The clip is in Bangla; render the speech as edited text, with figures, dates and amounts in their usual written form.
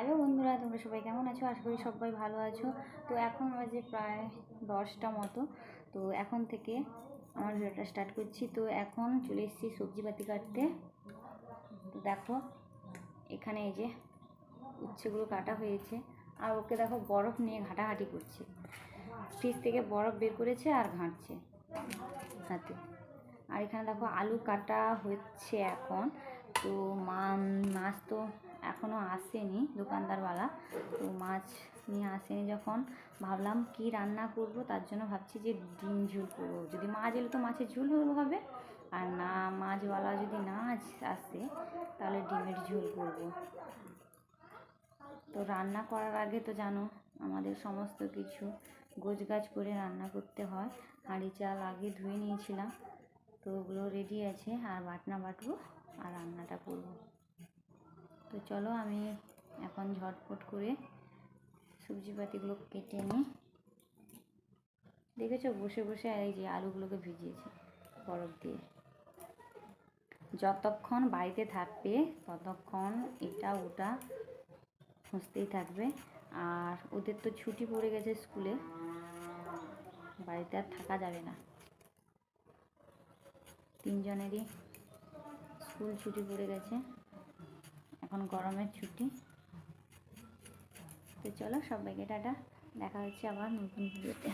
হ্যালো বন্ধুরা, তোমরা সবাই কেমন আছো? আশা করি সবাই ভালো আছো। তো এখন বাজে প্রায় 10টা মতো। তো এখন থেকে আমার ভিডিওটা স্টার্ট করছি। তো এখন চলে এসেছি সবজিপাতি কাটতে। তো দেখো এখানে এই যে উচ্ছেগুলো কাটা হয়েছে, আর ওকে দেখো বরফ নিয়ে ঘাটাঘাটি করছে। ফ্রিজ থেকে বরফ বের করেছে আর ঘাঁটছে হাতে। আর এখানে দেখো আলু কাটা হচ্ছে এখন। তো মাছ তো এখনও আসেনি দোকানদারওয়ালা, তো মাছ নিয়ে আসেনি যখন ভাবলাম কি রান্না করব, তার জন্য ভাবছি যে ডিম ঝোল করবো। যদি মাছ এলে তো মাছের ঝোল হবে, আর না মাছওয়ালা যদি না আসে তাহলে ডিমের ঝোল করব। তো রান্না করার আগে তো জানো আমাদের সমস্ত কিছু গোছগাছ করে রান্না করতে হয়। হাঁড়ি চাল আগে ধুয়ে নিয়েছিলাম, তো ওগুলো রেডি আছে, আর বাটনা বাটবো আর রান্নাটা করব। তো চলো আমি এখন ঝটপট করে সবজিপাতিগুলো কেটে নিই। দেখেছো বসে বসে এই যে আলুগুলোকে ভিজিয়েছি বরফ দিয়ে। যতক্ষণ বাড়িতে থাকবে ততক্ষণ এটা ওটা খুঁজতেই থাকবে। আর ওদের তো ছুটি পড়ে গেছে স্কুলে, বাড়িতে আর থাকা যাবে না। তিনজনেরই স্কুল ছুটি পড়ে গেছে, এখন গরমের ছুটি। তো চলো সবাইকে টাটা, দেখা হচ্ছে আবার নতুন ভিডিওতে।